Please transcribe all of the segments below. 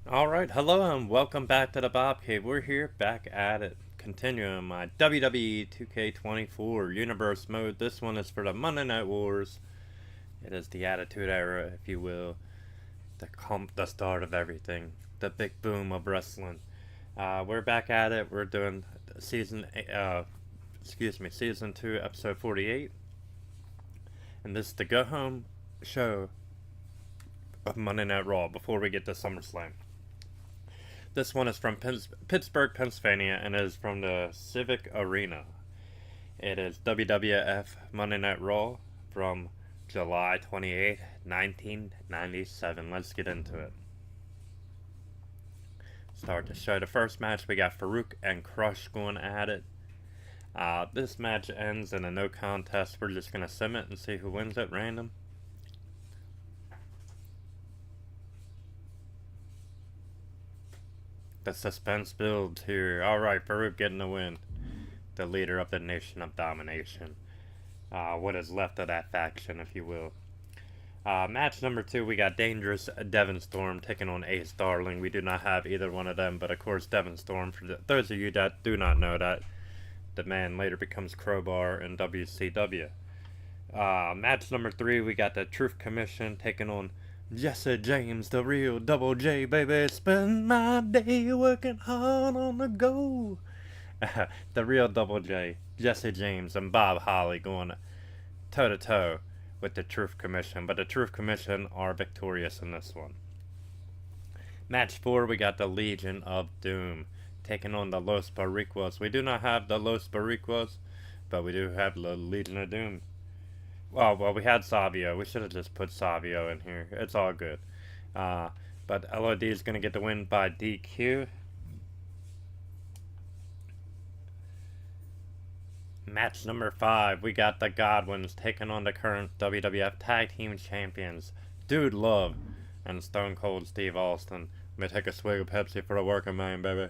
Alright, hello and welcome back to the Bob Cave. We're here back at it, continuing my WWE 2K24 Universe mode. This one is for the Monday Night Wars. It is the Attitude Era, if you will. The start of everything. The big boom of wrestling. We're back at it. We're doing season 2, episode 48. And this is the go home show of Monday Night Raw before we get to SummerSlam. This one is from Pittsburgh, Pennsylvania, and is from the Civic Arena. It is WWF Monday Night Raw from July 28, 1997. Let's get into it. Start the show. The first match, we got Farouk and Crush going at it. This match ends in a no contest. We're just going to sim it and see who wins at random. The suspense builds here. Alright, Farouk getting the win. The leader of the Nation of Domination. What is left of that faction, if you will. Match number 2, we got Dangerous Devon Storm taking on Ace Darling. We do not have either one of them, but of course Devon Storm, for those of you that do not know that, the man later becomes Crowbar in WCW. Match number 3, we got the Truth Commission taking on Jesse James, the real Double J, baby. Spend my day working hard on the go. The real Double J, Jesse James, and Bob Holly going toe to toe with the Truth Commission. But the Truth Commission are victorious in this one. Match 4, we got the Legion of Doom taking on the Los Barriquas. We do not have the Los Barriquas, but we do have the Legion of Doom. Well, we had Savio. We should have just put Savio in here. It's all good. But LOD is going to get the win by DQ. Match number 5. We got the Godwins taking on the current WWF Tag Team Champions, Dude Love and Stone Cold Steve Austin. Let me take a swig of Pepsi for a working man, baby.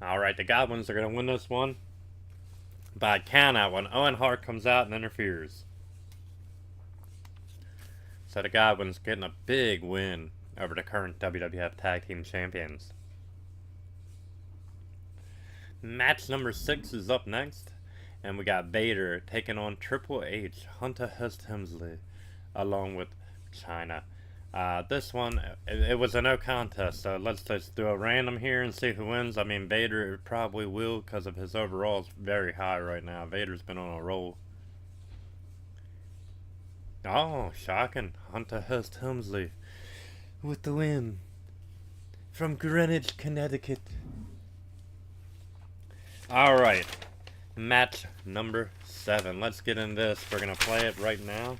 Alright, the Godwins are going to win this one by countout when Owen Hart comes out and interferes. So the Godwins getting a big win over the current WWF Tag Team Champions. Match number 6 is up next. And we got Vader taking on Triple H, Hunter Hearst Helmsley, along with Chyna. This one, it was a no contest, so let's just do a random here and see who wins. I mean, Vader probably will because of his overalls very high right now. Vader's been on a roll. Oh, shocking. Hunter Hearst Helmsley with the win from Greenwich, Connecticut. Alright, match number 7. Let's get in this. We're going to play it right now.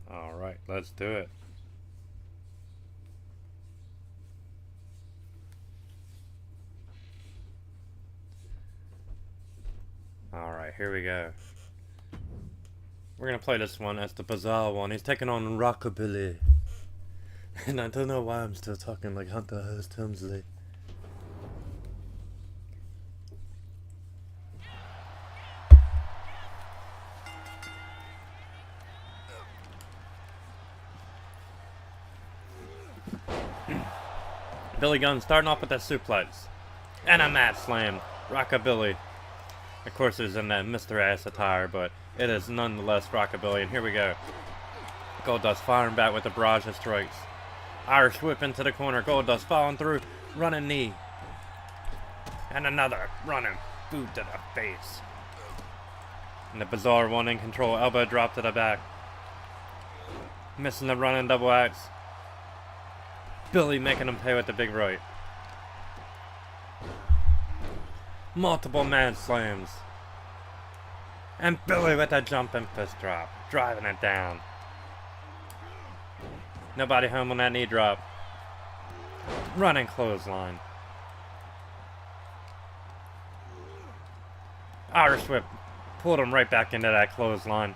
Alright, let's do it. Alright, here we go. We're gonna play this one as the bizarre one. He's taking on Rockabilly. And I don't know why I'm still talking like Hunter Hearst Helmsley. Billy Gunn starting off with that suplex. And a mat slam. Rockabilly. Of course, it's in that Mr. Ass attire, but it is nonetheless Rockabilly. And here we go. Goldust firing back with the barrage of strikes. Irish whip into the corner. Goldust falling through. Running knee. And another running boot to the face. And the bizarre one in control. Elbow drop to the back. Missing the running double axe. Billy making him pay with the big right. Multiple man slams. And Billy with a jumping fist drop. Driving it down. Nobody home on that knee drop. Running clothesline. Irish whip. Pulled him right back into that clothesline.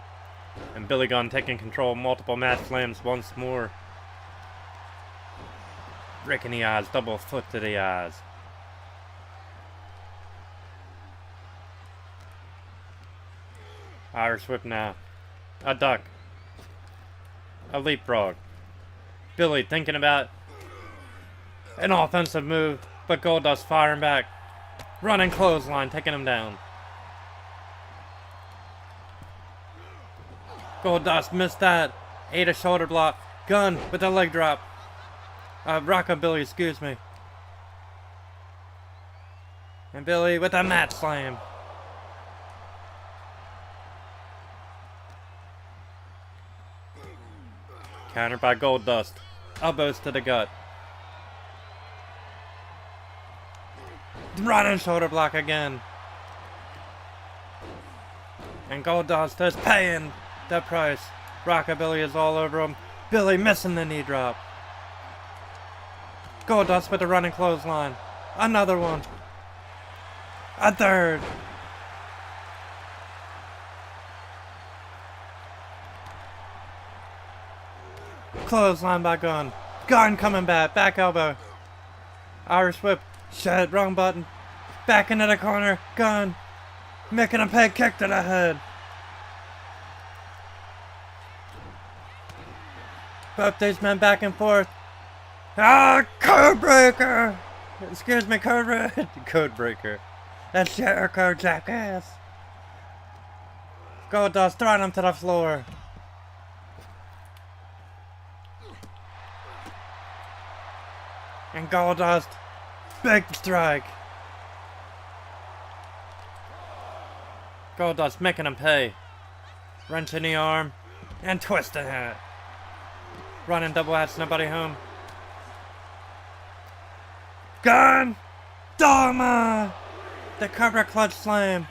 And Billy Gunn taking control. Multiple mat slams once more. Breaking the eyes, double foot to the eyes. Irish whip now. A duck. A leapfrog. Billy thinking about an offensive move, but Goldust firing back. Running clothesline, taking him down. Goldust missed that. Ate a shoulder block. Gun with a leg drop. Rockabilly, excuse me. And Billy with a mat slam. Countered by Goldust. Elbows to the gut. Running shoulder block again. And Goldust is paying the price. Rockabilly is all over him. Billy missing the knee drop. Goldust with the running clothesline. Another one. A third. Clothesline by Gunn. Gunn coming back. Back elbow. Irish whip. Shit, wrong button. Back into the corner. Gunn. Making a peg kick to the head. Both these men back and forth. Ah, code breaker! Excuse me, code red. Code breaker. That's Jericho, jackass. Goldust throwing him to the floor. And Goldust, big strike. Goldust making him pay. Wrenching the arm and twisting it. Running double hats, nobody home. Gun! Dharma! The Cobra Clutch Slam.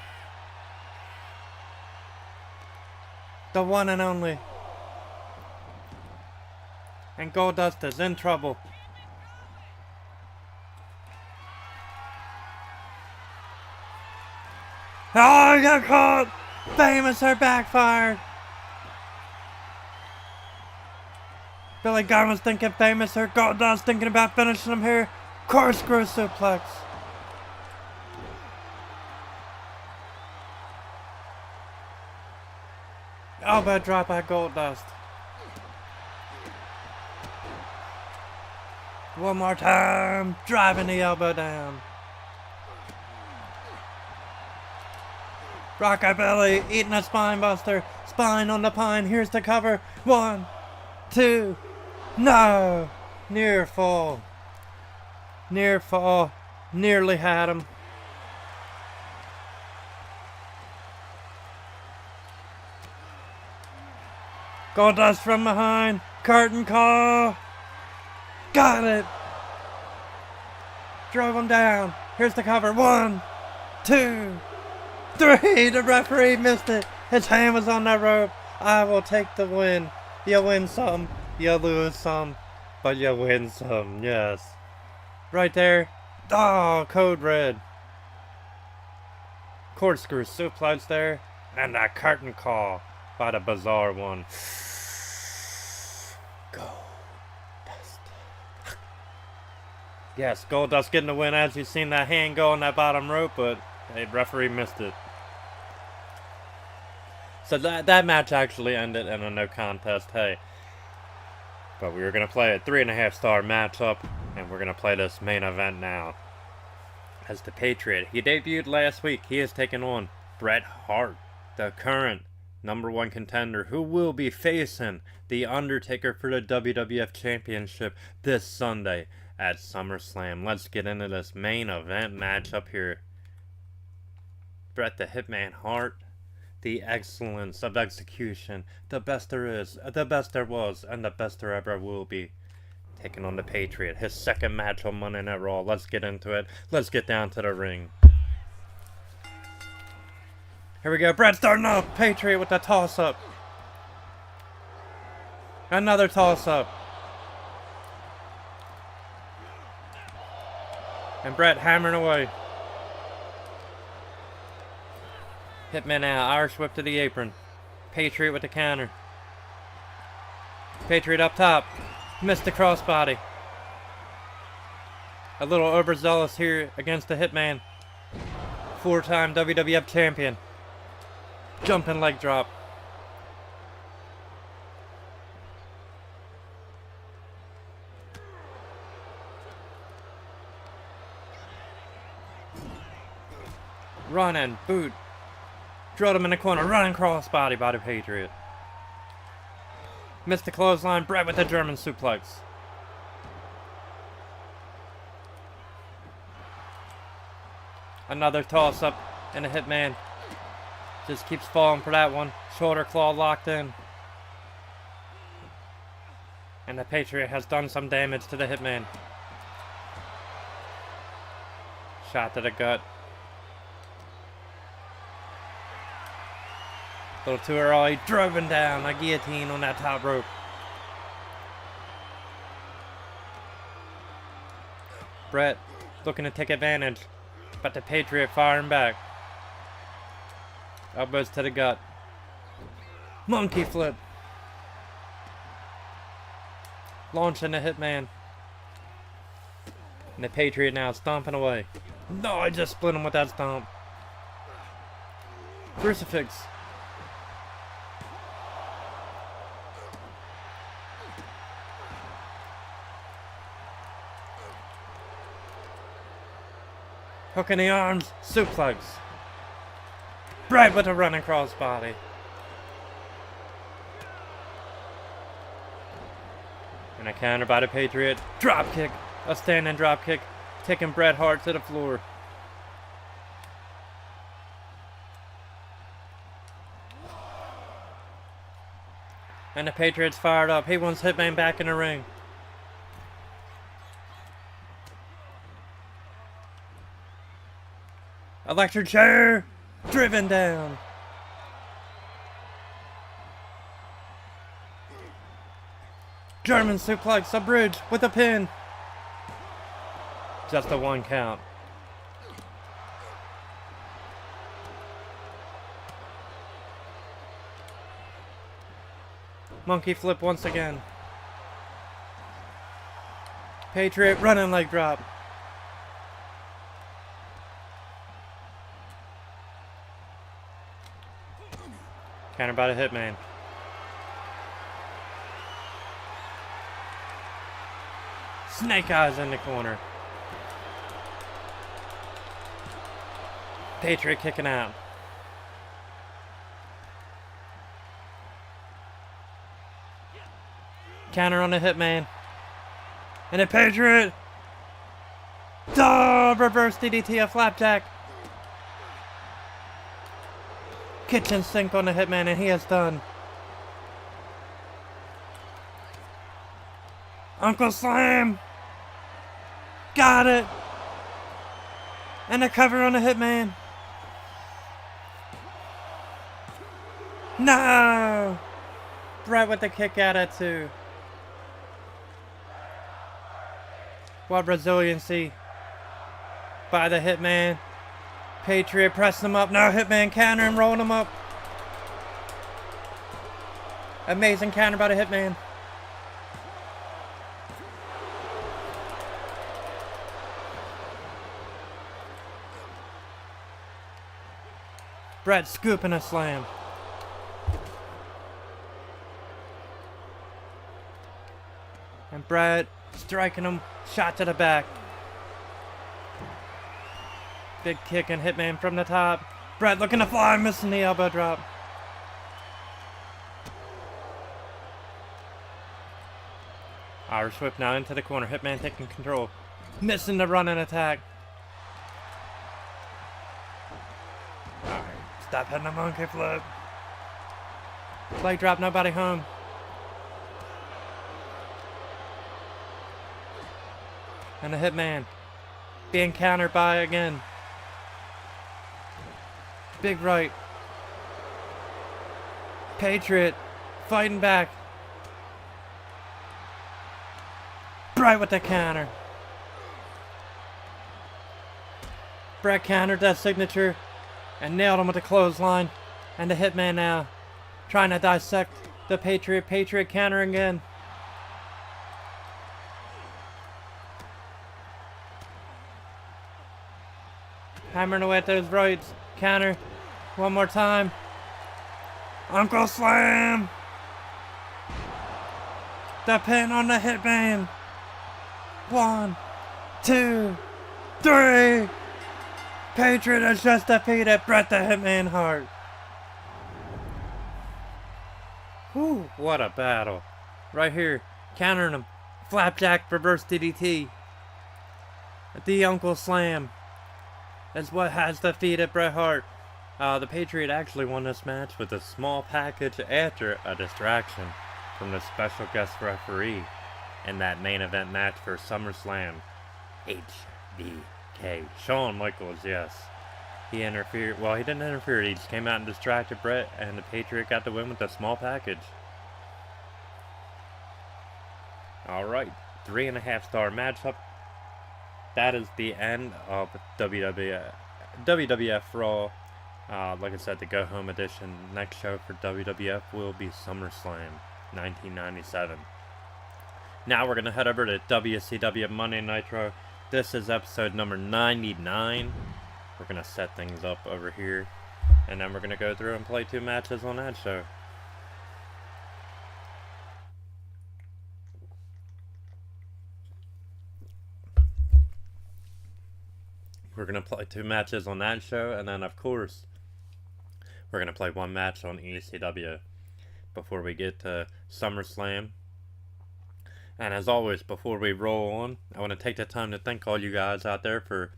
The one and only. And Goldust is in trouble. Oh, he got caught! Famous are backfired! Billy Gunn was thinking Famous or Goldust thinking about finishing him here. Corkscrew suplex. Elbow drop by Goldust. One more time. Driving the elbow down. Rockabilly eating a spine buster. Spine on the pine. Here's the cover. 1, 2. No. Near fall. Near fall. Nearly had him. Goldust from behind. Curtain call. Got it. Drove him down. Here's the cover. 1, 2, 3. The referee missed it. His hand was on that rope. I will take the win. You win some. You lose some. But you win some. Yes. Right there. Oh, code red. Corkscrew suplex there. And a curtain call by the bizarre one. Goldust. Yes, Goldust getting the win. As you've seen that hand go on that bottom rope, but the referee missed it. So that match actually ended in a no contest. Hey. But we were going to play a 3.5-star matchup, and we're going to play this main event now. As the Patriot, he debuted last week. He is taking on Bret Hart, the current #1 contender, who will be facing The Undertaker for the WWF Championship this Sunday at SummerSlam. Let's get into this main event matchup here. Bret the Hitman Hart. The excellence of execution, the best there is, the best there was, and the best there ever will be. Taking on the Patriot, his second match on Monday Night Raw. Let's get into it. Let's get down to the ring. Here we go. Bret starting off. Patriot with the toss-up. Another toss-up. And Bret hammering away. Hitman out. Irish whip to the apron. Patriot with the counter. Patriot up top. Missed the crossbody. A little overzealous here against the Hitman. 4-time WWF champion. Jumping leg drop. Running, boot. Drilled him in the corner, running crossbody by the Patriot. Missed the clothesline, Bret with the German suplex. Another toss up, and the Hitman just keeps falling for that one. Shoulder claw locked in. And the Patriot has done some damage to the Hitman. Shot to the gut. A little too early, drove him down, a guillotine on that top rope. Bret looking to take advantage, but the Patriot firing back. Elbows to the gut. Monkey flip. Launching the Hitman. And the Patriot now stomping away. No, I just split him with that stomp. Crucifix. Hook in the arms, suplex. Bret with a running crossbody. And a counter by the Patriot. Drop kick. A standing drop kick. Taking Bret Hart to the floor. And the Patriot's fired up. He wants Hitman back in the ring. Electric chair, driven down. German suplex, a bridge with a pin. Just a 1 count. Monkey flip once again. Patriot running leg drop. Counter by the Hitman. Snake eyes in the corner. Patriot kicking out. Counter on the Hitman. And the Patriot. Duh! Reverse DDT, a flapjack. Kitchen sink on the Hitman, and he has done. Uncle Slam! Got it! And a cover on the Hitman. No! Bret with the kick out at 2. What resiliency by the Hitman. Patriot pressing him up. No, Hitman counter and rolling him up. Amazing counter by the Hitman. Bret scooping a slam. And Bret striking him. Shot to the back. Big kick and Hitman from the top. Bret looking to fly, missing the elbow drop. Irish whip now into the corner. Hitman taking control. Missing the running attack. Alright, stop hitting the monkey flip. Leg drop, nobody home. And the Hitman being countered by again. Big right. Patriot fighting back. Bret with the counter. Bret countered that signature and nailed him with the clothesline. And the Hitman now trying to dissect the Patriot. Patriot counter again. Hammering away at those rights. Counter. One more time. Uncle Slam. The pin on the Hitman. 1, 2, 3. Patriot has just defeated Bret the Hitman Hart. Whew, what a battle. Right here, countering him. Flapjack reverse DDT. The Uncle Slam is what has defeated Bret Hart. The Patriot actually won this match with a small package after a distraction from the special guest referee in that main event match for SummerSlam. HBK. Shawn Michaels, yes. He interfered. Well, he didn't interfere. He just came out and distracted Bret, and the Patriot got the win with a small package. Alright, 3.5-star matchup. That is the end of WWF Raw. Like I said, the Go Home edition. Next show for WWF will be SummerSlam 1997. Now we're going to head over to WCW Monday Nitro. This is episode number 99. We're going to set things up over here. And then we're going to go through and play 2 matches on that show. We're going to play 2 matches on that show. And then, of course, we're going to play 1 match on ECW before we get to SummerSlam. And as always, before we roll on, I want to take the time to thank all you guys out there for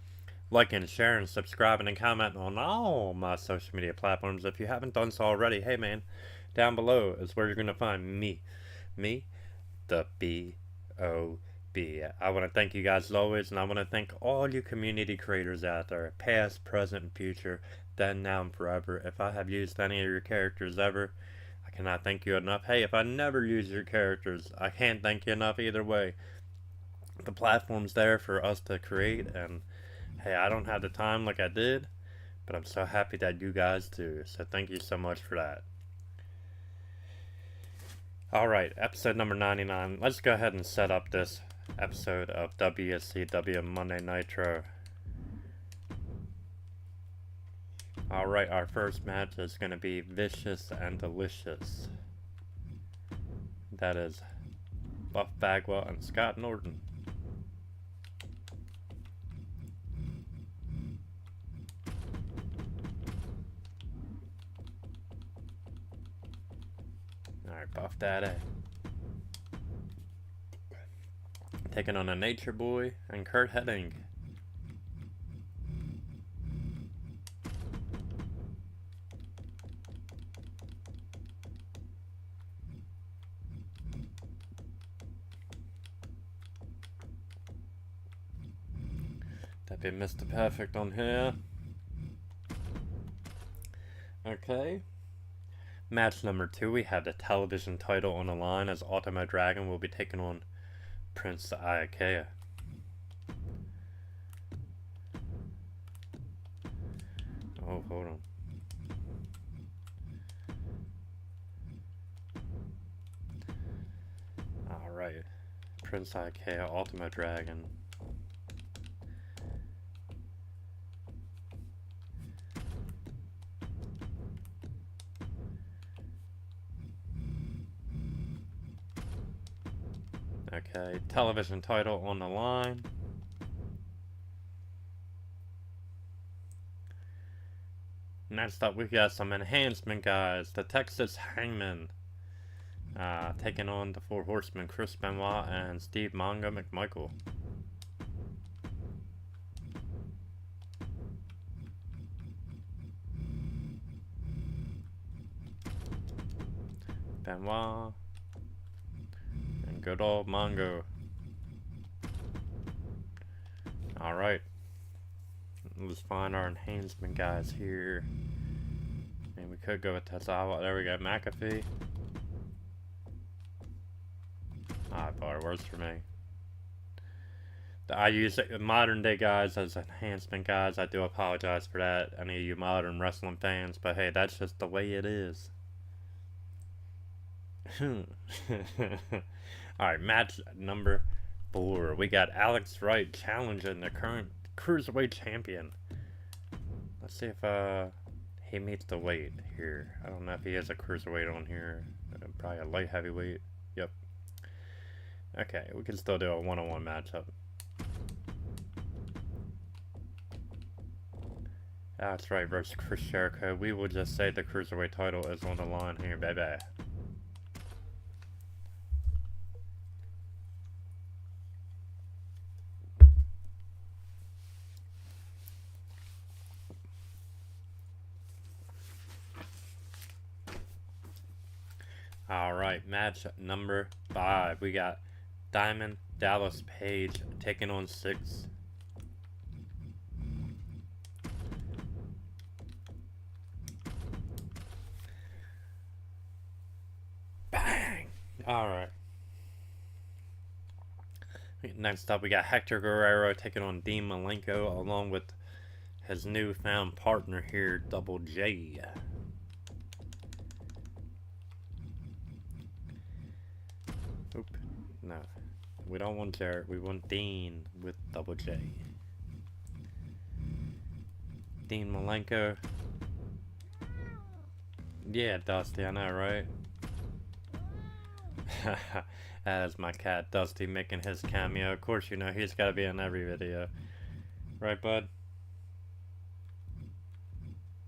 liking, sharing, subscribing, and commenting on all my social media platforms. If you haven't done so already, hey man, down below is where you're going to find me, the B.O.B. I want to thank you guys as always, and I want to thank all you community creators out there, past, present, and future, then, now, and forever. If I have used any of your characters ever, I cannot thank you enough. Hey, if I never use your characters, I can't thank you enough either way. The platform's there for us to create, and hey, I don't have the time like I did, but I'm so happy that you guys do. So thank you so much for that. Alright, episode number 99. Let's go ahead and set up this episode of WCW Monday Nitro. Alright, our first match is going to be Vicious and Delicious. That is Buff Bagwell and Scott Norton. Alright, Buff Daddy. Taking on a Nature Boy and Kurt Hennig. That'd be Mr. Perfect on here. Okay. Match number 2, we have the television title on the line as Ultimo Dragon will be taking on Prince Iaukea. Oh, hold on. Alright. Prince Iaukea, Ultimo Dragon. Okay, television title on the line. Next up, we got some enhancement guys. The Texas Hangman taking on the 4 Horsemen, Chris Benoit and Steve Mongo McMichael. Benoit. Good old Mongo. Alright. Let's find our enhancement guys here. And we could go with Tazawa. There we go. McAfee. Bar works for me. I use modern day guys as enhancement guys. I do apologize for that. Any of you modern wrestling fans. But hey, that's just the way it is. Alright, match number 4. We got Alex Wright challenging the current Cruiserweight champion, Let's see if he meets the weight here. I don't know if he has a cruiserweight on here. Probably a light heavyweight. Yep. Okay, we can still do a one-on-one matchup. That's right, versus Chris Jericho. We will just say the cruiserweight title is on the line here, baby. Alright, match number 5. We got Diamond Dallas Page taking on Syxx. Bang! Alright. Next up, we got Hector Guerrero taking on Dean Malenko along with his newfound partner here, Double J. Oop. No. We don't want Jarrett. We want Dean with Double J. Dean Malenko. Yeah, Dusty, I know, right? That is my cat, Dusty, making his cameo. Of course, you know he's got to be in every video. Right, bud?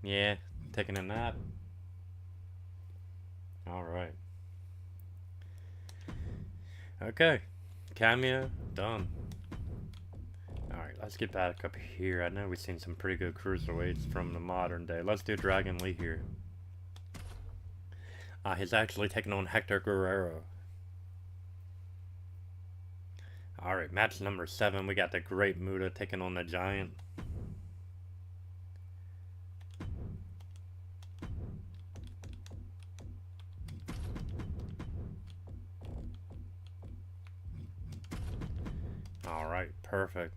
Yeah, taking a nap. Alright. Okay, cameo done. Alright, let's get back up here. I know we've seen some pretty good cruiserweights from the modern day. Let's do Dragon Lee here. He's actually taking on Hector Guerrero. Alright, match number 7. We got the Great Muta taking on the Giant. Alright, perfect.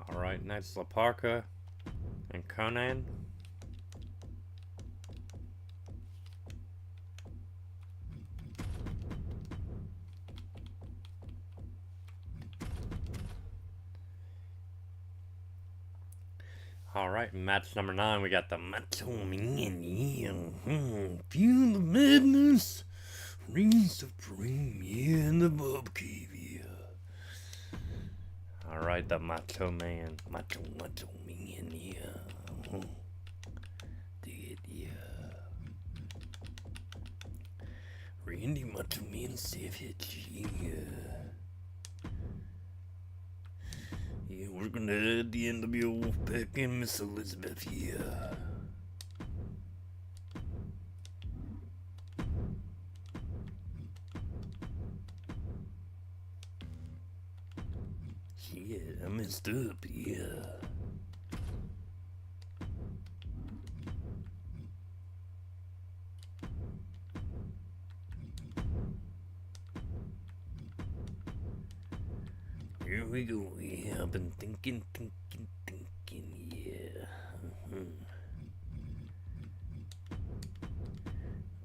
Alright, next La Parka and Konnan. Alright, match number 9, we got the Macho Man, feel the madness, reign supreme, yeah, in the Bob Cave, yeah. Alright, the Macho Man, Macho Man, yeah. Dig it, yeah. Randy Macho Man Savage, yeah. Yeah, we're gonna add the NWO Wolfpack and Miss Elizabeth, yeah. Yeah, I messed up, yeah. Here we go, yeah, I've been thinking, yeah.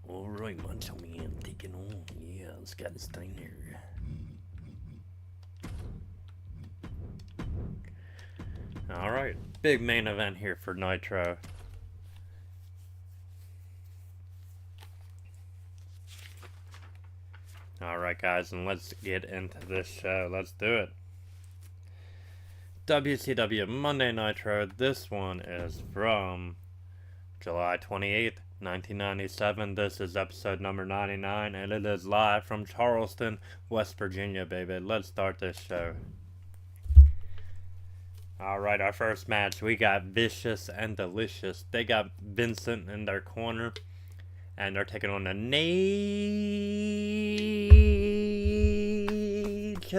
Alright, Macho Man, taking on, yeah, Scott Steiner. Alright, big main event here for Nitro. Alright guys, and let's get into this show. Let's do it. WCW Monday Nitro. This one is from July 28th, 1997. This is episode number 99, and it is live from Charleston, West Virginia, baby. Let's start this show. Alright, our first match, we got Vicious and Delicious. They got Vincent in their corner, and they're taking on the Nature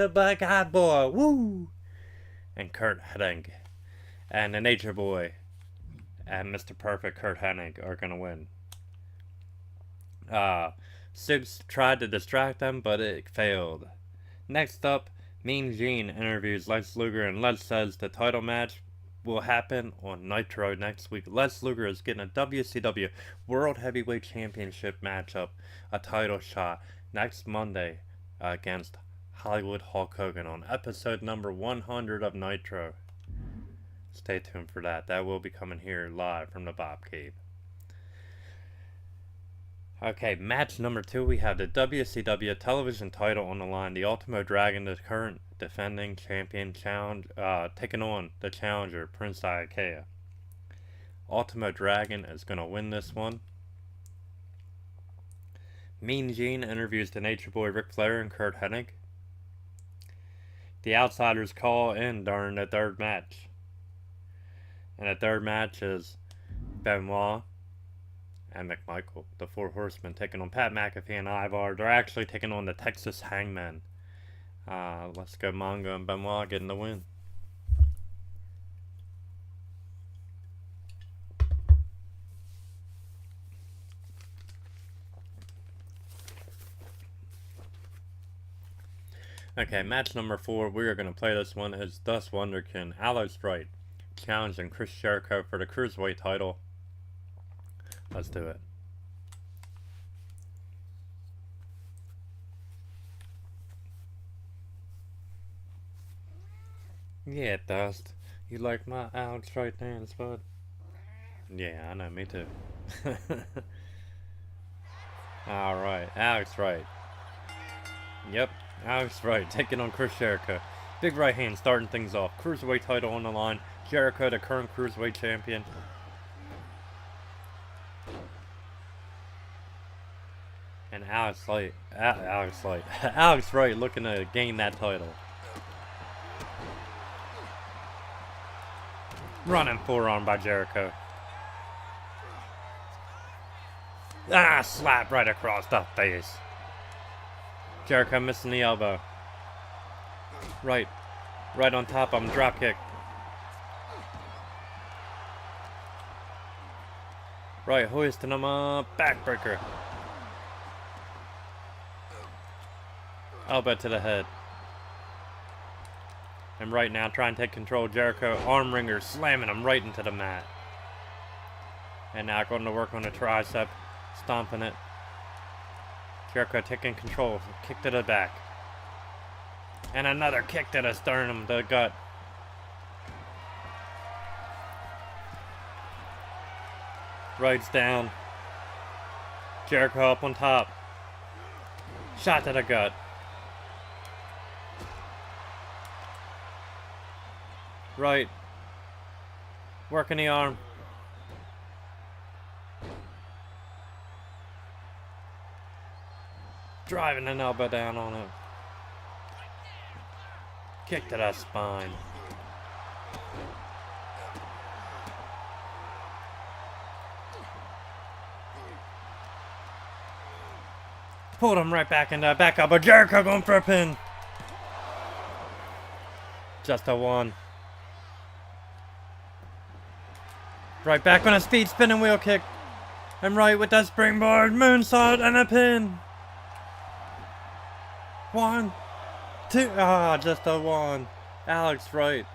Boy, woo! And Curt Hennig. And the Nature Boy and Mr. Perfect Curt Hennig are gonna win. Syxx tried to distract them, but it failed. Next up, Mean Gene interviews Lex Luger, and Lex says the title match will happen on Nitro next week. Lex Luger is getting a WCW World Heavyweight Championship matchup, a title shot, next Monday, against Hollywood Hulk Hogan on episode number 100 of Nitro. Stay tuned for that. That will be coming here live from the Bob Cave. Okay, match number 2, we have the WCW television title on the line. The Ultimo Dragon, the current defending champion, taking on the challenger, Prince Iaukea. Ultimo Dragon is going to win this one. Mean Gene interviews the Nature Boy Ric Flair and Curt Hennig. The Outsiders call in during the third match. And the third match is Benoit and McMichael, the Four Horsemen, taking on Pat McAfee and Ivar. They're actually taking on the Texas Hangmen. Let's go Mongo and Benoit getting the win. Okay, match number 4, we are going to play this one as Thus Wonderkin, Aloe Sprite, challenging Chris Jericho for the Cruiserweight title. Let's do it. Yeah, Dust. You like my Alex Wright dance, bud? Yeah, I know, me too. Alright, Alex Wright. Yep, Alex Wright taking on Chris Jericho. Big right hand starting things off. Cruiserweight title on the line. Jericho, the current Cruiserweight champion. And Alex Wright looking to gain that title. Running forearm by Jericho. Slap right across the face. Jericho missing the elbow. Right on top of him, drop kick. Right, hoisting him up, backbreaker. Elbow to the head. And right now, trying to take control. Jericho, arm wringer, slamming him right into the mat. And now going to work on the tricep, stomping it. Jericho taking control, kick to the back. And another kick to the sternum, the gut. Rights down. Jericho up on top. Shot to the gut. Right. Working the arm. Driving an elbow down on him. Kick to the spine. Pulled him right back into back elbow. Jericho going for a pin. Just a one. Right back on a speed spinning wheel kick. And right with that springboard moonsault and a pin. 1, 2. Just a one. Alex Wright.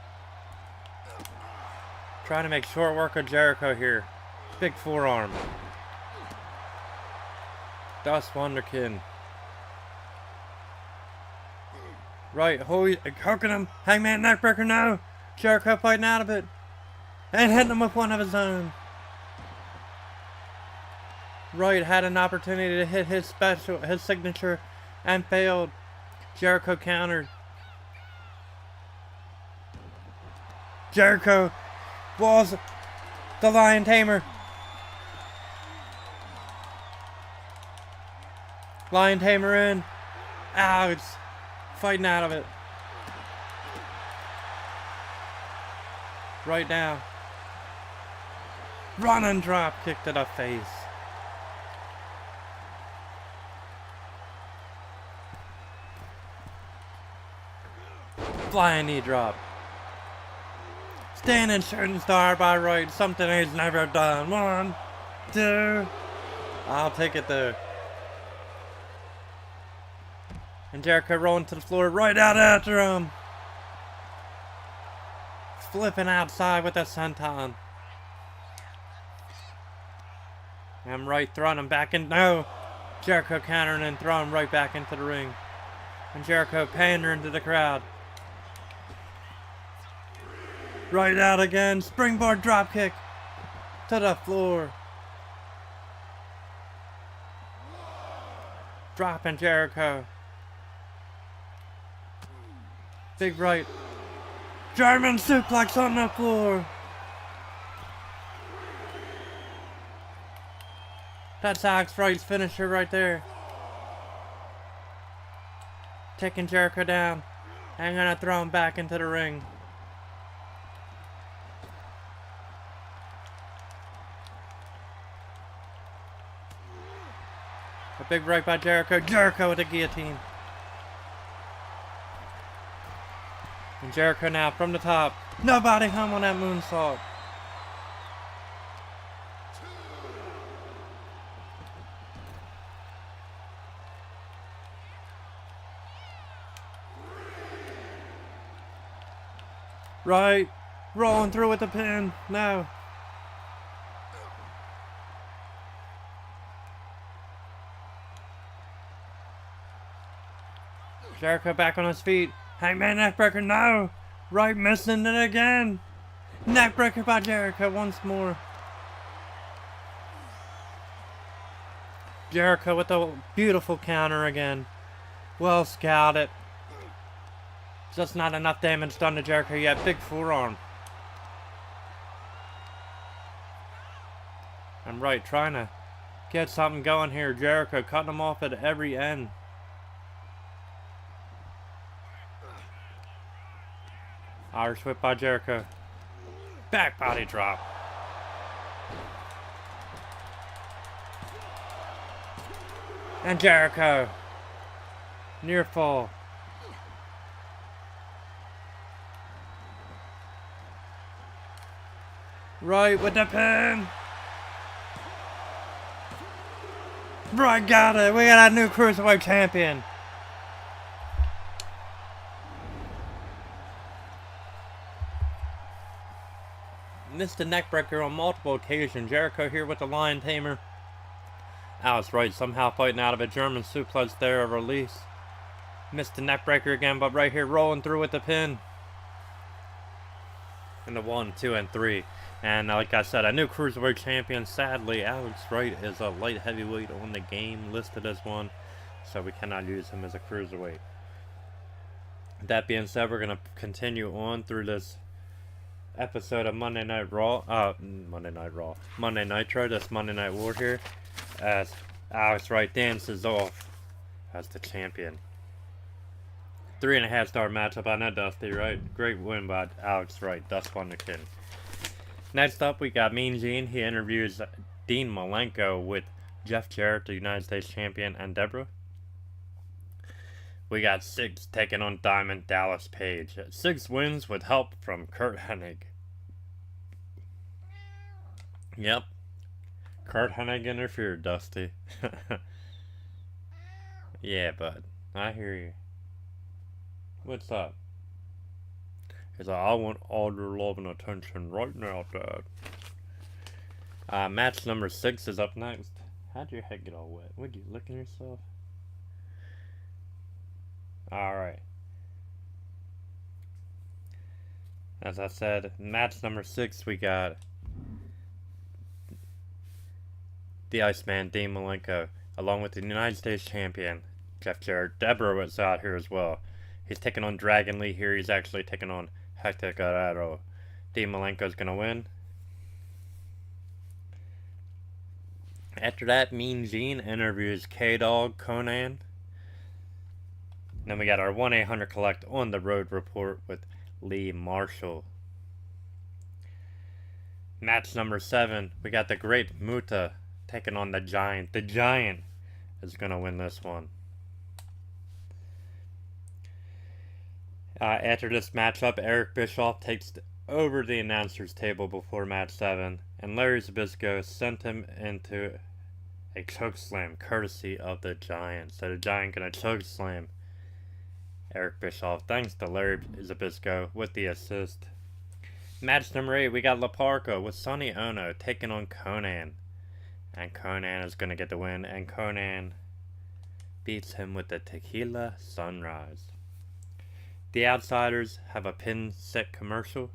Trying to make short work of Jericho here. Big forearm. Thus Wonderkin. Right, hooking him. Hangman neckbreaker now. Jericho fighting out of it. And hitting him with one of his own. Wright had an opportunity to hit his signature and failed. Jericho countered. Jericho walls the Lion Tamer. Lion Tamer in. Alex fighting out of it. Right now. Running drop kick to the face. Flying knee drop. Standing shooting star by Wright. Something he's never done. 1, 2. I'll take it there. And Jericho rolling to the floor right out after him. Flipping outside with a senton. And Wright throwing him back in. No. Jericho countering and throwing him right back into the ring. And Jericho pandering to the crowd. Right out again. Springboard dropkick to the floor. Dropping Jericho. Big right. German suplex on the floor. That's Alex Wright's finisher right there. Taking Jericho down. And gonna throw him back into the ring. A big right by Jericho. Jericho with the guillotine. And Jericho now from the top. Nobody home on that moonsault. Right. Rolling through with the pin. No. Jericho back on his feet. Hangman neckbreaker, no! Right, missing it again. Neckbreaker by Jericho once more. Jericho with a beautiful counter again. Well scouted. Just not enough damage done to Jericho yet. Big forearm. I'm right, trying to get something going here. Jericho cutting him off at every end. Irish whip by Jericho. Back body drop. And Jericho. Near fall. Right with the pin. Right, got it. We got a new Cruiserweight champion. Missed the neckbreaker on multiple occasions. Jericho here with the Lion Tamer. Alex Wright somehow fighting out of a German suplex there, a release. Missed the neckbreaker again, but right here rolling through with the pin. And the 1, 2, and 3. And like I said, a new Cruiserweight champion. Sadly, Alex Wright is a light heavyweight on the game, listed as one. So we cannot use him as a Cruiserweight. That being said, we're going to continue on through this episode of Monday Nitro, this Monday Night War here, as Alex Wright dances off as the champion. 3.5 star matchup. I know, Dusty, right? Great win by Alex Wright, Dust Wonderkin. Next up, we got Mean Gene. He interviews Dean Malenko with Jeff Jarrett, the United States champion, and Deborah. We got Six taking on Diamond Dallas Page. Six wins with help from Curt Hennig. Yep. Curt Hennig interfered, Dusty. Yeah, bud. I hear you. What's up? He's like, I want all your love and attention right now, Dad. Match number 6 is up next. How'd your head get all wet? Would you licking yourself? Alright. As I said, match number 6, we got the Iceman, Dean Malenko, along with the United States champion, Jeff Jarrett. Deborah was out here as well. He's taking on Dragon Lee here. He's actually taking on Hector Guerrero. Dean Malenko's going to win. After that, Mean Gene interviews K-Dog Conan. Then we got our 1-800-COLLECT on the road report with Lee Marshall. Match number 7, we got the Great Muta taking on the Giant. The Giant is going to win this one. After this matchup, Eric Bischoff takes over the announcer's table before match 7, and Larry Zbyszko sent him into a chokeslam courtesy of the Giant. So the Giant gonna chokeslam Eric Bischoff thanks to Larry Zbyszko with the assist. Match number 8, we got La Parka with Sonny Ono taking on Conan. And Conan is gonna get the win, and Conan beats him with the Tequila Sunrise. The Outsiders have a pin set commercial,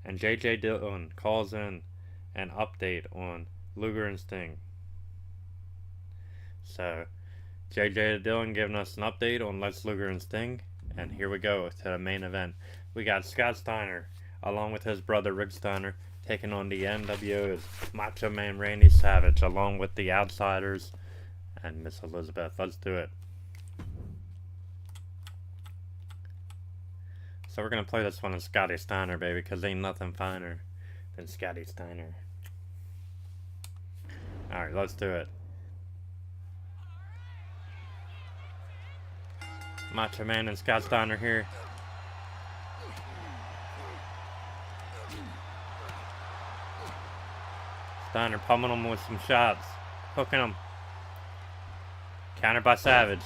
and J.J. Dillon calls in an update on Luger and Sting. So, J.J. Dillon giving us an update on Lex Luger and Sting, and here we go to the main event. We got Scott Steiner, along with his brother Rick Steiner, taking on the NWO's Macho Man Randy Savage, along with the Outsiders and Miss Elizabeth. Let's do it. So we're going to play this one as Scotty Steiner, baby, because ain't nothing finer than Scotty Steiner. Alright, let's do it. Macho Man and Scott Steiner here. Steiner pummeling him with some shots. Hooking him. Countered by Savage.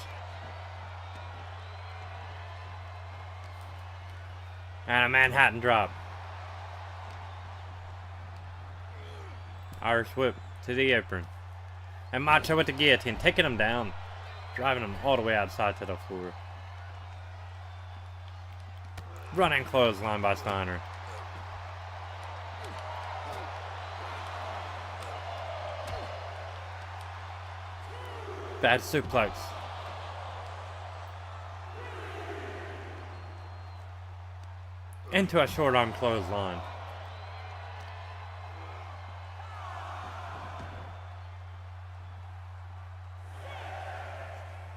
And a Manhattan drop. Irish whip to the apron. And Macho with the guillotine, taking him down. Driving him all the way outside to the floor. Running clothesline by Steiner. Bad suplex. Into a short arm clothesline.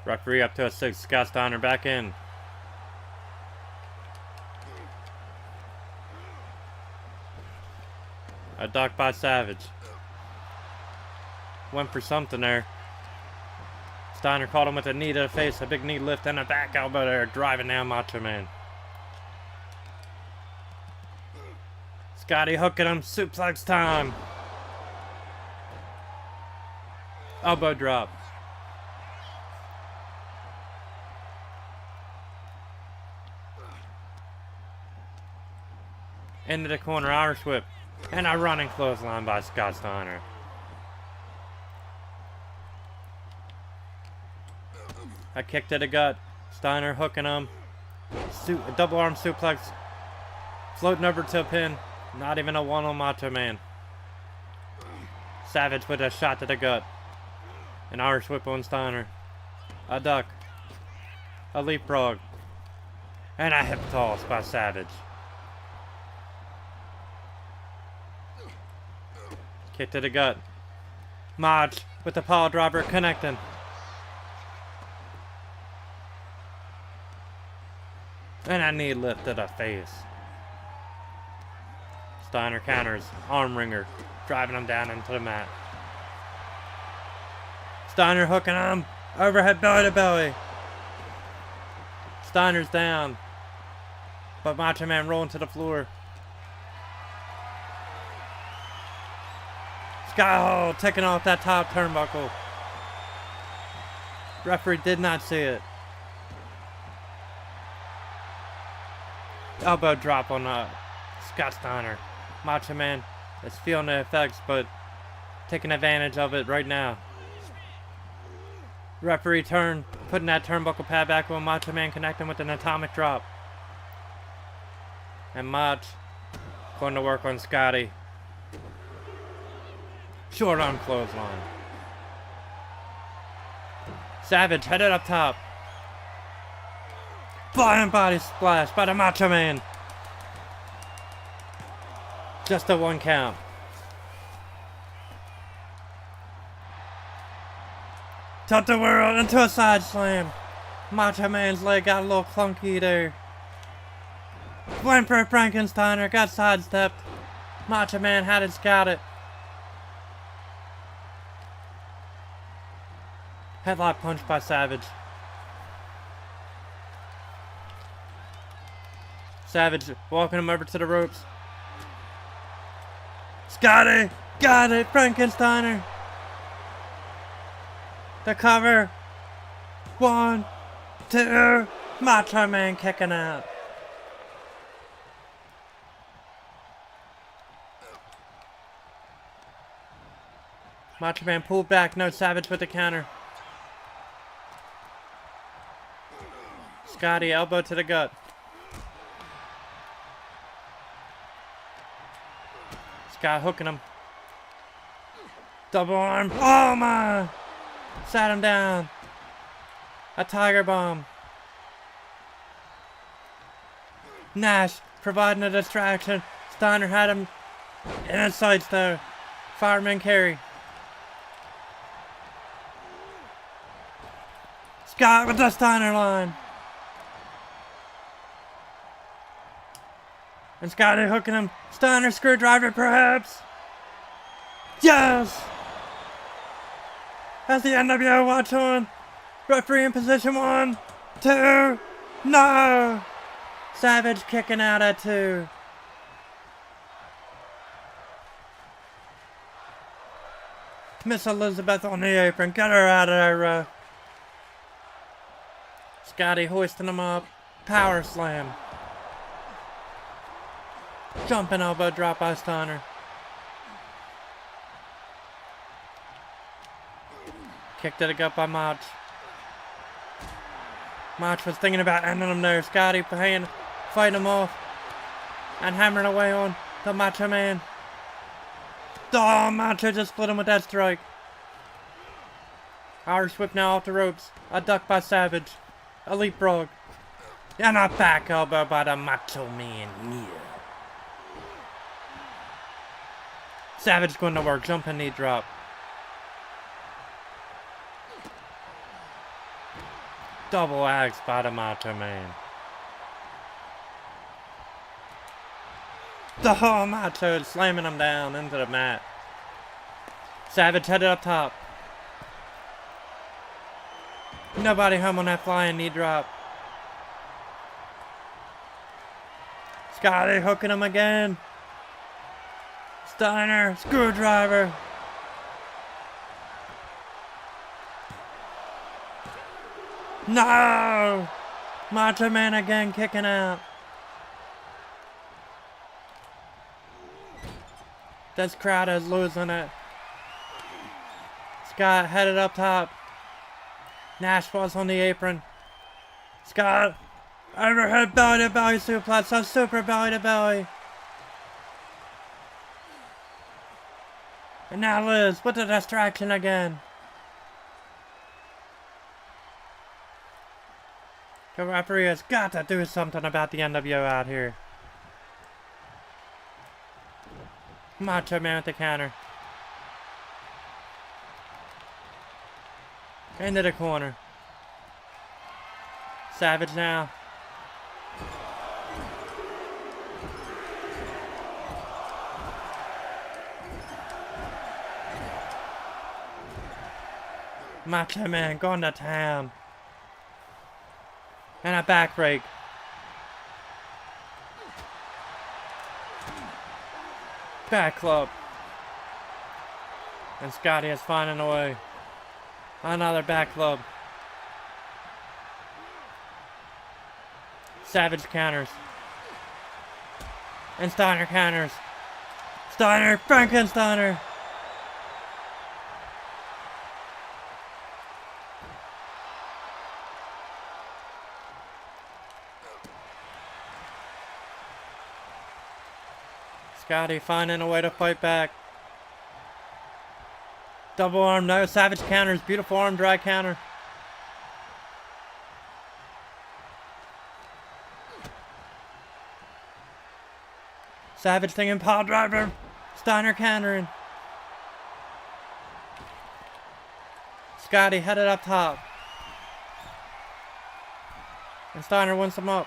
Referee up to a 6. Scott Steiner back in. A duck by Savage. Went for something there. Steiner caught him with a knee to the face, a big knee lift, and a back elbow there, driving down Macho Man. Scotty hooking him, suplex time. Elbow drop. Into the corner, Irish whip. And a running clothesline by Scott Steiner. A kick to the gut. Steiner hooking him. Double arm suplex. Floating over to a pin. Not even a one on Macho Man. Savage with a shot to the gut. An Irish whip on Steiner. A duck. A leapfrog. And a hip toss by Savage. Kick to the gut. Maj with the power driver connecting. And a knee lift to the face. Steiner counters. Arm wringer. Driving him down into the mat. Steiner hooking him. Overhead belly to belly. Steiner's down. But Macho Man rolling to the floor. Scott Hall taking off that top turnbuckle. Referee did not see it. Elbow drop on Scott Steiner. Macho Man is feeling the effects, but taking advantage of it right now. Referee turn, putting that turnbuckle pad back on Macho Man, connecting with an atomic drop. And Mach going to work on Scotty. Short arm clothesline. Savage headed up top. Flying body splash by the Macho Man. Just a 1 count. Tucked the world into a side slam. Macho Man's leg got a little clunky there. Went for a Frankensteiner, got sidestepped. Macho Man had it scouted. Headlock punch by Savage. Savage walking him over to the ropes. Scotty! Got it! Frankensteiner! The cover! 1, 2, Macho Man kicking out. Macho Man pulled back, no Savage with the counter. Scotty, elbow to the gut. Scott hooking him. Double arm. Oh my! Sat him down. A tiger bomb. Nash providing a distraction. Steiner had him in his sights there. Fireman carry. Scott with the Steiner line. And Scotty hooking him. Steiner screwdriver perhaps. Yes! Has the NWO watch on. Referee in position 1, 2, no! Savage kicking out at 2. Miss Elizabeth on the apron. Get her out of there, Scotty hoisting him up. Power slam. Jumping elbow drop by Steiner. Kick to the gut by Mach. Mach was thinking about ending him there. Scotty fighting him off. And hammering away on the Macho Man. Oh, Macho just split him with that strike. Irish whip now off the ropes. A duck by Savage. A leapfrog. And a back elbow by the Macho Man. Yeah. Savage going to work. Jumping knee drop. Double axe by the Macho Man. The whole Macho slamming him down into the mat. Savage headed up top. Nobody home on that flying knee drop. Scotty hooking him again. Steiner, screwdriver. No! Macho Man again kicking out. This crowd is losing it. Scott headed up top. Nash was on the apron. Scott, overhead belly to belly suplex, a super belly to belly. And now Liz with the distraction again. The referee has got to do something about the NWO out here. Macho Man with the counter. Into the corner. Savage now. Macho Man going to town. And a back break. Back club. And Scotty is finding a way. Another back club. Savage counters. And Steiner counters. Steiner, Frankensteiner. Scotty finding a way to fight back. Double arm, no. Savage counters. Beautiful arm drag counter. Savage thinking pile driver. Steiner countering. Scotty headed up top. And Steiner wins him up.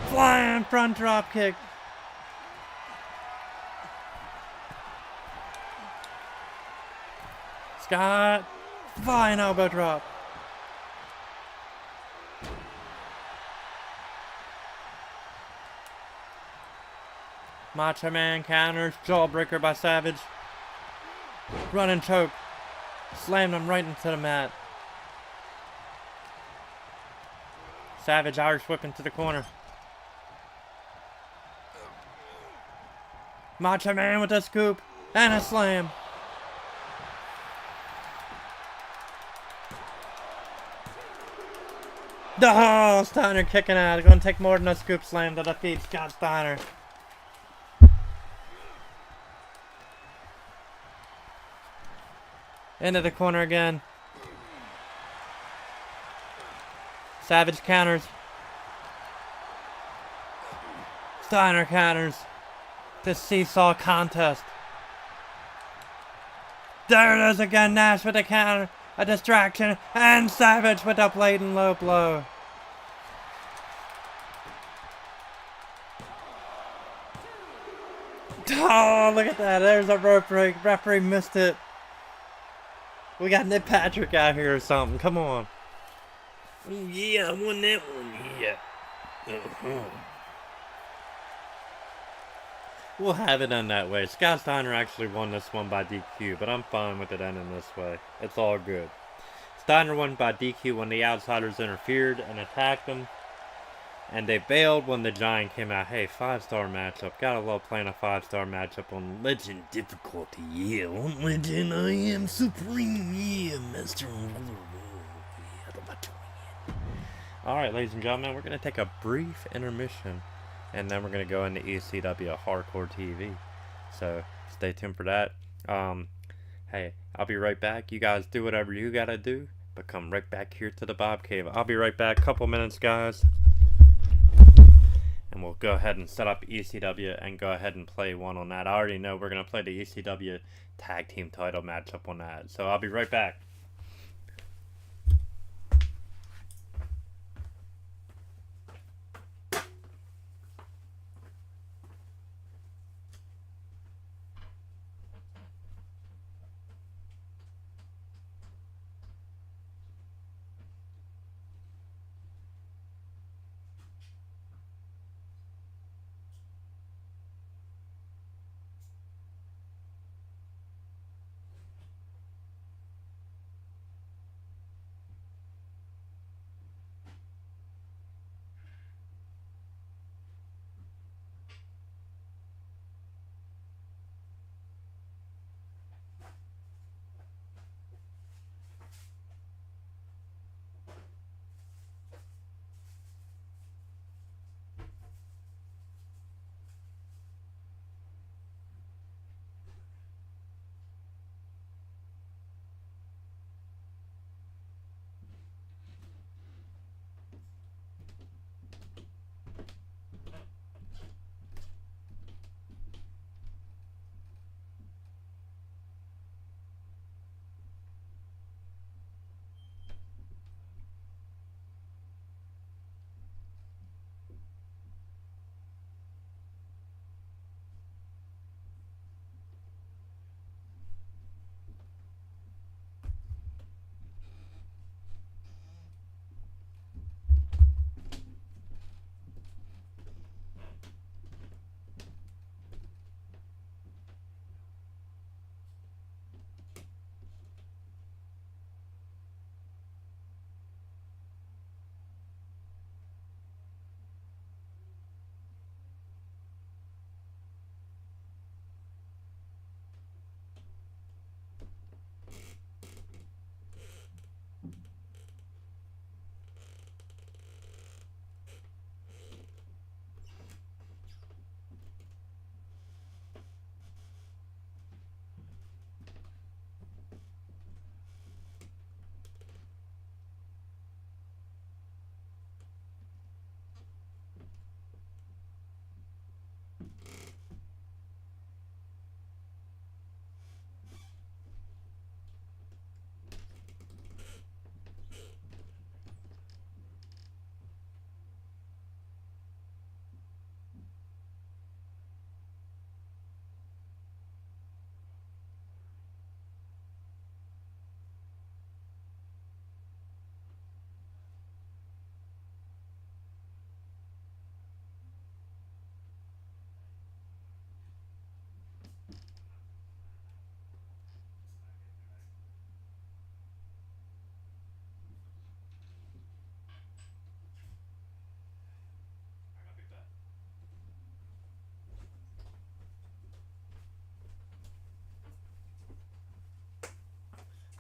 Flying front drop kick. Scott. Flying elbow drop. Macho Man counters. Jawbreaker by Savage. Running choke. Slammed him right into the mat. Savage Irish whip into the corner. Macho Man with a scoop and a slam. Oh, Steiner kicking out. It's gonna take more than a scoop slam to defeat Scott Steiner. Into the corner again. Savage counters. Steiner counters. This seesaw contest. There it is again. Nash with the counter. A distraction. And Savage with a blatant low blow. Oh, look at that. There's a rope break. Referee missed it. We got Nick Patrick out here or something. Come on. Yeah, I won that one. Yeah. We'll have it done that way. Scott Steiner actually won this one by DQ, but I'm fine with it ending this way. It's all good. Steiner won by DQ when the Outsiders interfered and attacked him. And they bailed when the Giant came out. Hey, 5-star matchup. Gotta love playing a 5-star matchup on Legend difficulty. Yeah, on Legend I am supreme. Yeah, Master. Alright, ladies and gentlemen, we're going to take a brief intermission. And then we're going to go into ECW Hardcore TV. So, stay tuned for that. Hey, I'll be right back. You guys do whatever you gotta do. But come right back here to the Bob Cave. I'll be right back. Couple minutes, guys. And we'll go ahead and set up ECW and go ahead and play one on that. I already know we're going to play the ECW Tag Team title matchup on that. So I'll be right back.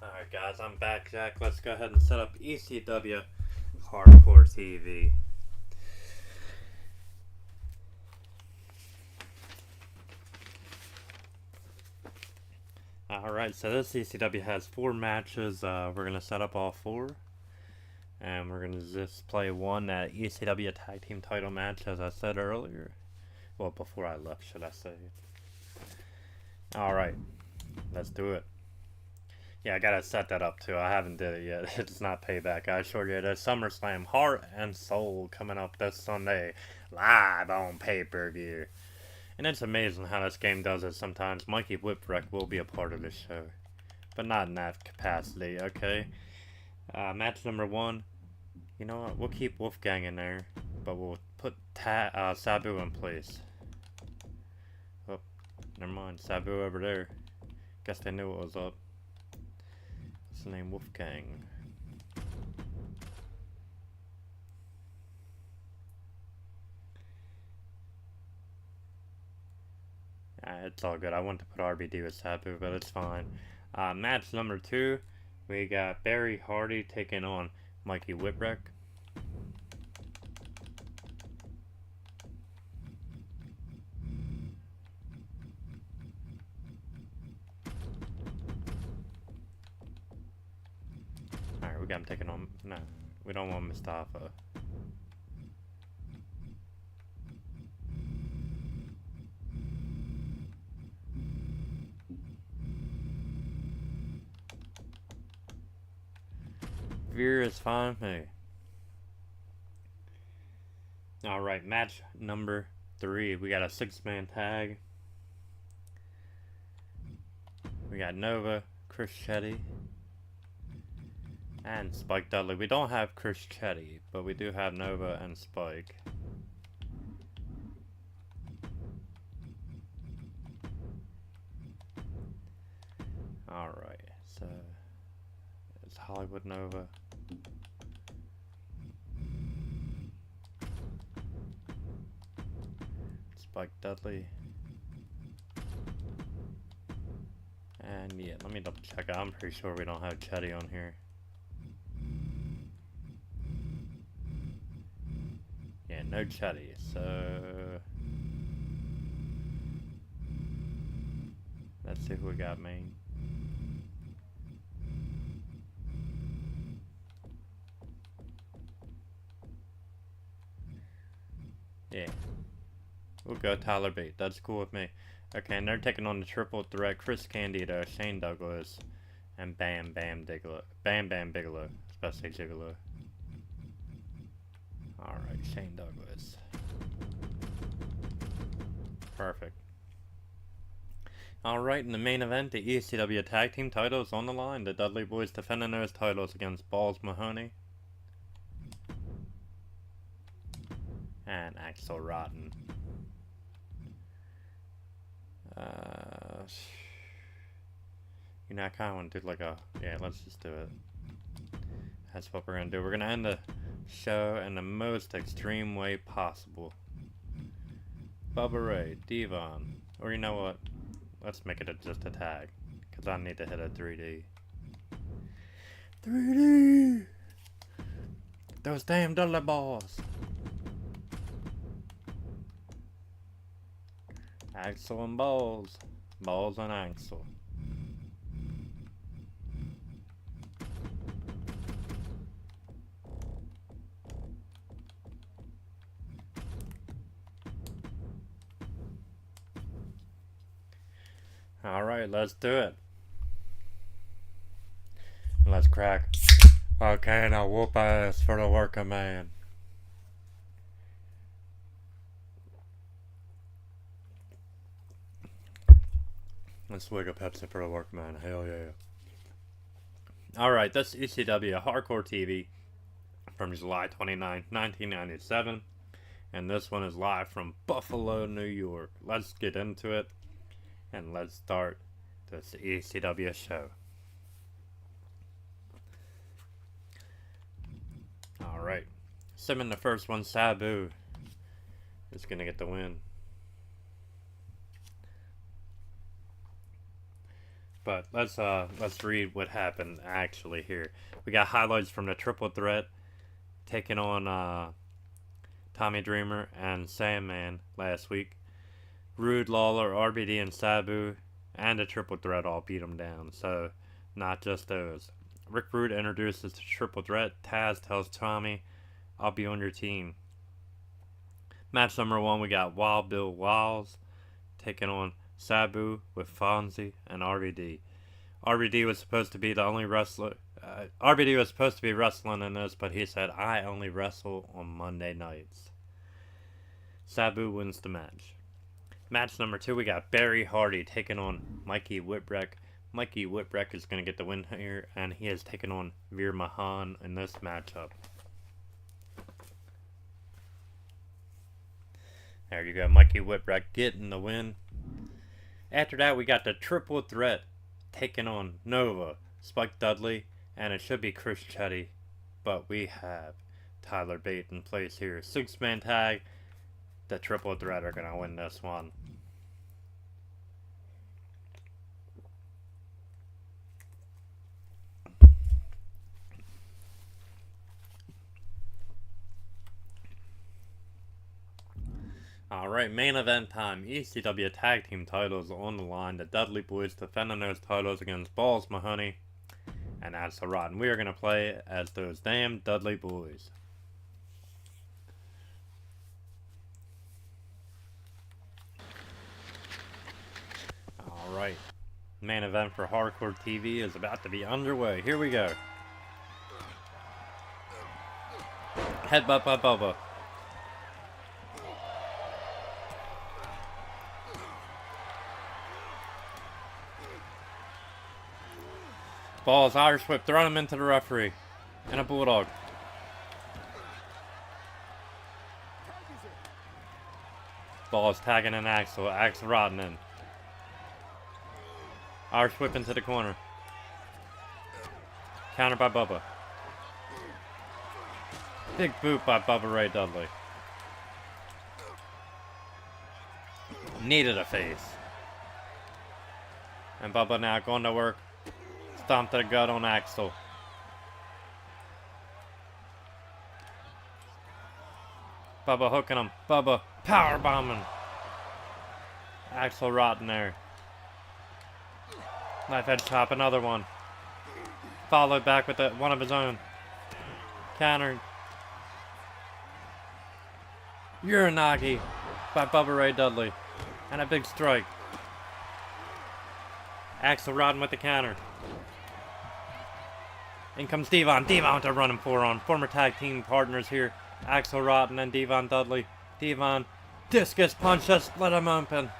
Alright guys, I'm back, Jack. Let's go ahead and set up ECW Hardcore TV. Alright, so this ECW has 4 matches. We're going to set up all 4. And we're going to just play one ECW Tag Team title match, as I said earlier. Well, before I left, should I say. Alright, let's do it. Yeah, I gotta set that up too. I haven't did it yet. It's not Payback. I assure you, there's SummerSlam Heart and Soul coming up this Sunday, live on pay-per-view. And it's amazing how this game does it sometimes. Mikey Whipwreck will be a part of this show, but not in that capacity, okay? Match number 1. You know what? We'll keep Wolfgang in there, but we'll put Sabu in place. Oh, never mind. Sabu over there. Guess they knew what was up. What's the name? Wolfgang. It's all good. I want to put RBD with Sabu, but it's fine. Match number 2. We got Barry Hardy taking on Mikey Whipwreck. Alright, we got him taking on... No, we don't want Mustafa. Veer is fine with me. Alright, match number 3. We got a 6-man tag. We got Nova, Chris Chetty, and Spike Dudley. We don't have Chris Chetty, but we do have Nova and Spike. Alright, so it's Hollywood Nova. Spike Dudley. And yeah, let me double check. I'm pretty sure we don't have Chetty on here. Yeah, no Chetty, so let's see who we got main. Yeah. We'll go Tyler Bate. That's cool with me. Okay, and they're taking on the triple threat: Chris Candido, Shane Douglas, and Bam Bam Bigelow. Bam Bam Bigelow. I was about to say Gigolo. Alright, Shane Douglas. Perfect. Alright, in the main event, the ECW Tag Team titles on the line. The Dudley Boys defending those titles against Balls Mahoney and Axel Rotten. You know, I kind of want to do like a... Yeah, let's just do it. That's what we're going to do. We're going to end the show in the most extreme way possible. Bubba Ray, Devon. Or you know what? Let's make it just a tag. Because I need to hit a 3D. 3D! Those damn Dudley balls! Axel and Balls. Balls and Axel. Alright, let's do it. Let's crack. Okay, now whoop ass for the working man. Let's swig a Pepsi for the workman. Hell yeah. Alright, that's ECW Hardcore TV from July 29, 1997. And this one is live from Buffalo, New York. Let's get into it. And let's start this ECW show. Alright. Sim in the first one, Sabu is gonna get the win. But let's read what happened actually here. We got highlights from the Triple Threat taking on Tommy Dreamer and Sandman last week. Rude, Lawler, RBD, and Sabu, and a triple threat all beat him down. So, not just those. Rick Rude introduces the triple threat. Taz tells Tommy, "I'll be on your team." Match number 1, we got Wild Bill Wiles taking on Sabu with Fonzie and RBD. RBD was supposed to be the only wrestler. RBD was supposed to be wrestling in this, but he said, "I only wrestle on Monday nights." Sabu wins the match. Match number 2, we got Barry Hardy taking on Mikey Whipwreck. Mikey Whipwreck is going to get the win here, and he is taking on Veer Mahan in this matchup. There you go, Mikey Whipwreck getting the win. After that, we got the triple threat taking on Nova, Spike Dudley, and it should be Chris Chetty, but we have Tyler Bate in place here. 6-man tag. The triple threat are going to win this one. Alright, main event time. ECW tag team titles on the line. The Dudley Boys defending those titles against Balls Mahoney and Axelrod. And we are going to play as those damn Dudley Boys. Alright, main event for Hardcore TV is about to be underway. Here we go. Headbutt by Bubba. Balls, Irish whip, throwing him into the referee. And a bulldog. Balls tagging in Axel. Axel rodding in. Irish whip into the corner. Counter by Bubba. Big boot by Bubba Ray Dudley. Needed a face. And Bubba now going to work. Stomp to the gut on Axel. Bubba hooking him. Bubba power bombing. Axel rotting there. Knife edge chop, another one. Followed back with one of his own. Countered. Uranagi by Bubba Ray Dudley. And a big strike. Axel rodding with the counter. In comes Devon. Devon with a running forearm. Former tag team partners here. Axel Rotten and Devon Dudley. Devon discus punch, just split him open.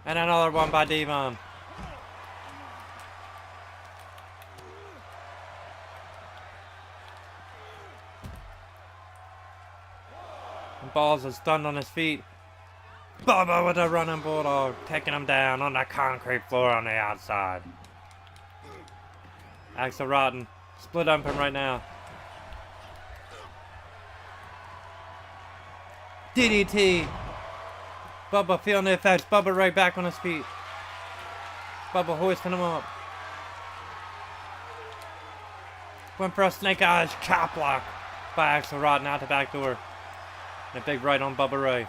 And another one by Devon. Balls is stunned on his feet. Bubba with a running bulldog, taking him down on the concrete floor on the outside. Axel Rotten, split up him right now. DDT. Bubba feeling the effects. Bubba right back on his feet. Bubba hoisting him up. Went for a snake eyes chop block by Axel Rotten out the back door. And a big right on Bubba Ray.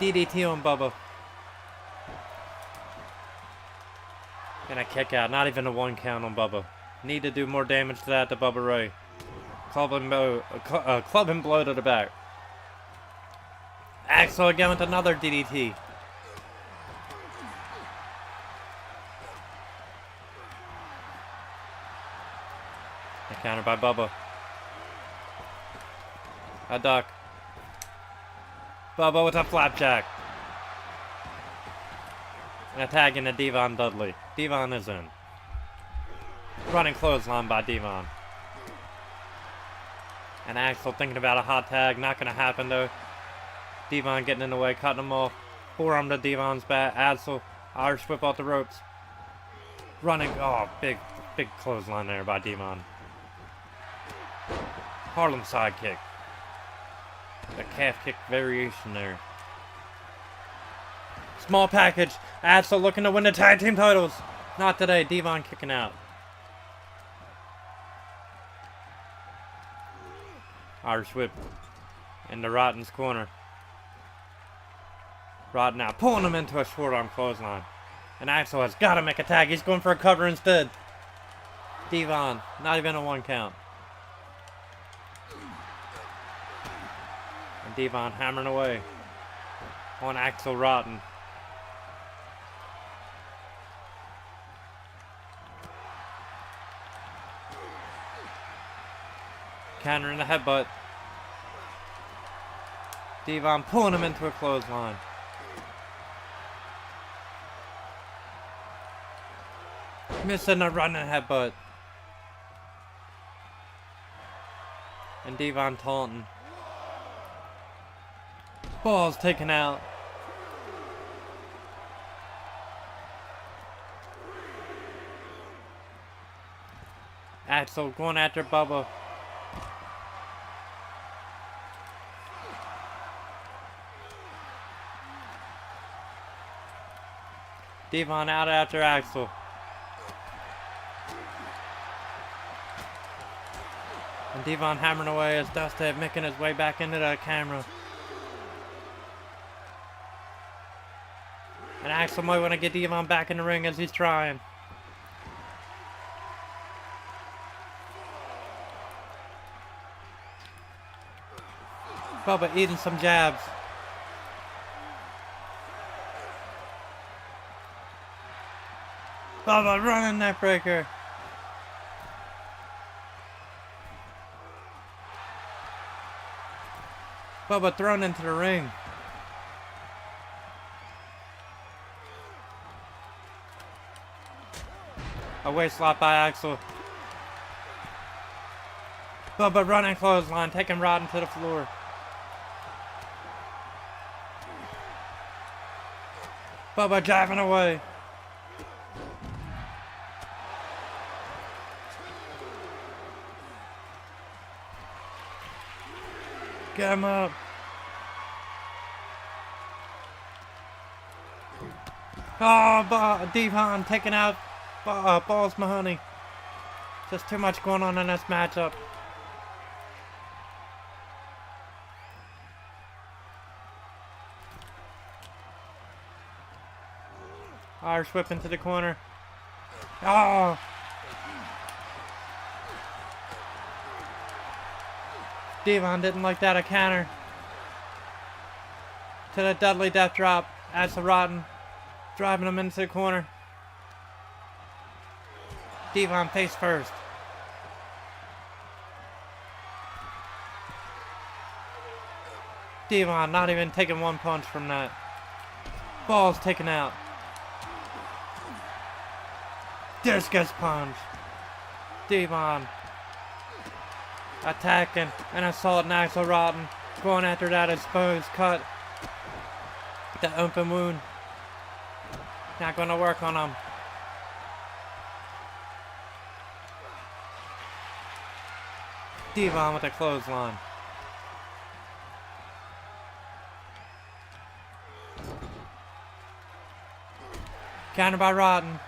DDT on Bubba. And a kick out. Not even a 1 count on Bubba. Need to do more damage to that to Bubba Ray. Club and blow to the back. Axel again with another DDT. A counter by Bubba. A duck. Bubba with a flapjack. And a tag into Devon Dudley. Devon is in. Running clothesline by Devon. And Axel thinking about a hot tag. Not going to happen though. Devon getting in the way, cutting him off. Forearm to Devon's back. Axel, Irish whip off the ropes. Running. Oh, big clothesline there by Devon. Harlem sidekick. A calf kick variation there. Small package. Axel looking to win the tag team titles. Not today. Devon kicking out. Irish whip into Rotten's corner. Rotten now pulling him into a short arm clothesline. And Axel has got to make a tag. He's going for a cover instead. Devon, not even a 1 count. And Devon hammering away on Axel Rotten. Countering the headbutt. Devon pulling him into a clothesline. Missing a running headbutt. And Devon taunting. Balls taken out. Axel going after Bubba. Devon out after Axel. And Devon hammering away as Dusty making his way back into the camera. And Axel might want to get Devon back in the ring as he's trying. Bubba eating some jabs. Bubba running neck breaker. Bubba thrown into the ring. A waist slap by Axel. Bubba running clothesline, taking Rotten to the floor. Bubba driving away. Get him up. Oh, Devon taking out Balls Mahoney. Just too much going on in this matchup. Irish whip into the corner. Oh! Devon didn't like that, a counter. To the Dudley Death Drop. Adds the Rotten. Driving him into the corner. Devon face first. Devon not even taking 1 punch from that. Balls taken out. Discus punch. Devon attacking and assaulting Axel Rotten. Going after that exposed cut. The open wound. Not going to work on him. Devon with a clothesline. Counter by Rotten.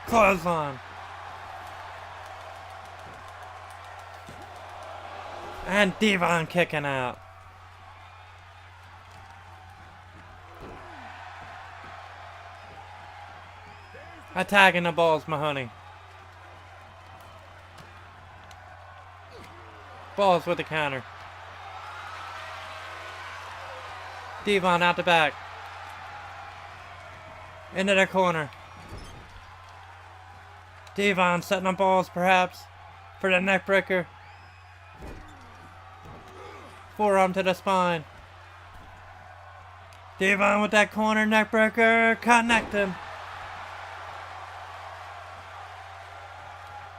Clothesline. And Devon kicking out. Attacking the Balls Mahoney. Balls with the counter. Devon out the back. Into the corner. Devon setting up Balls perhaps for the neck breaker. Forearm to the spine. Devon with that corner neck breaker. Connecting.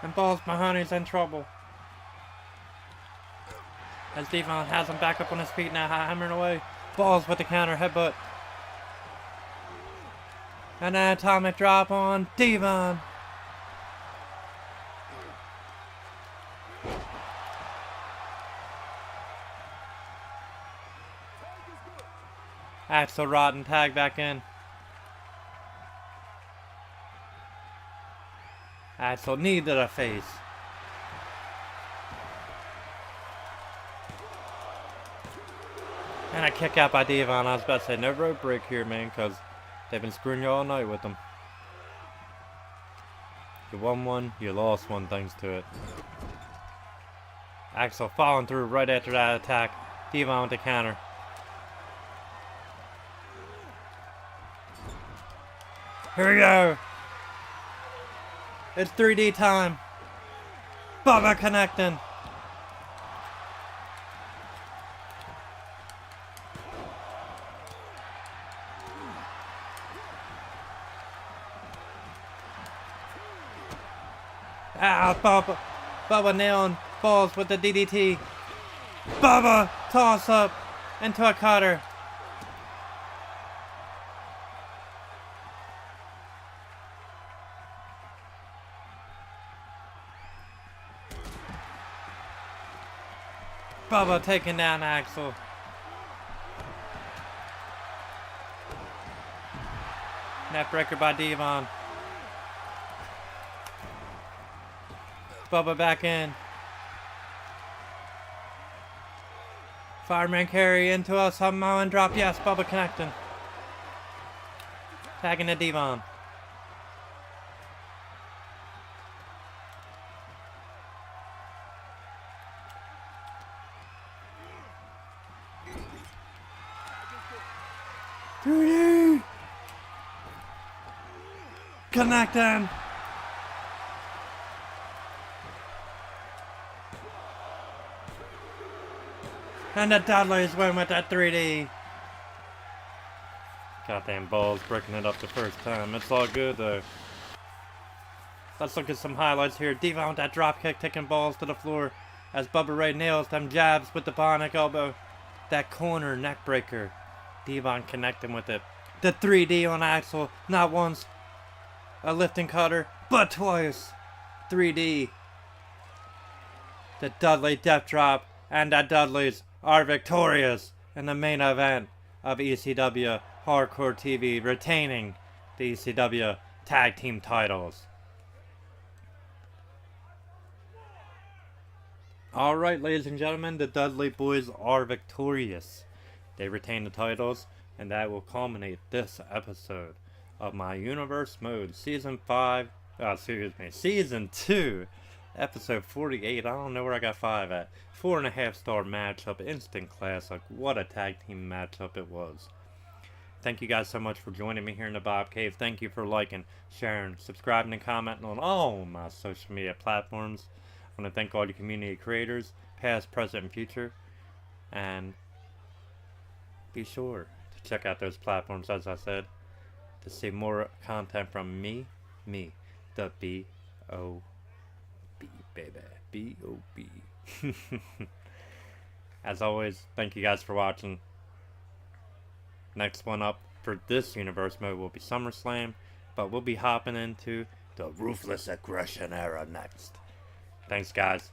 And Balls Mahoney's in trouble. As Devon has him back up on his feet now, hammering away. Balls with the counter headbutt. And an atomic drop on Devon. Axel Rotten tag back in. Axel, knee to the face. And a kick out by Devon. I was about to say, no rope break here, man, because they've been screwing you all night with them. You won one, you lost one thanks to it. Axel following through right after that attack. Devon with the counter. Here we go. It's 3D time. Bubba connecting. Bubba. Bubba nailing balls with the DDT. Bubba toss up into a cutter. Bubba taking down Axel. Neckbreaker by Devon. Bubba back in. Fireman carry into a Samoan drop. Yes, Bubba connecting. Tagging to Devon. Connecting. And the Dudleys win with that 3D. Goddamn balls breaking it up the first time. It's all good though. Let's look at some highlights here. Devon with that drop kick, taking balls to the floor as Bubba Ray nails them jabs with the bionic elbow. That corner neck breaker. Devon connecting with it. The 3D on Axel. Not once a lifting cutter, but twice. 3D. The Dudley death drop. And the Dudleys are victorious in the main event of ECW Hardcore TV, retaining the ECW Tag Team titles. Alright, ladies and gentlemen, the Dudley Boys are victorious. They retain the titles, and that will culminate this episode of my Universe Mode Season 2, Episode 48. I don't know where I got 5 at. 4.5-star matchup, instant classic. What a tag team matchup it was. Thank you guys so much for joining me here in the Bob Cave. Thank you for liking, sharing, subscribing, and commenting on all my social media platforms. I want to thank all you community creators, past, present, and future. And be sure to check out those platforms, as I said, to see more content from me, the B.O.B. baby. B.O.B. As always, thank you guys for watching. Next one up for this Universe Mode will be SummerSlam, but we'll be hopping into the Ruthless Aggression era next. Thanks, guys.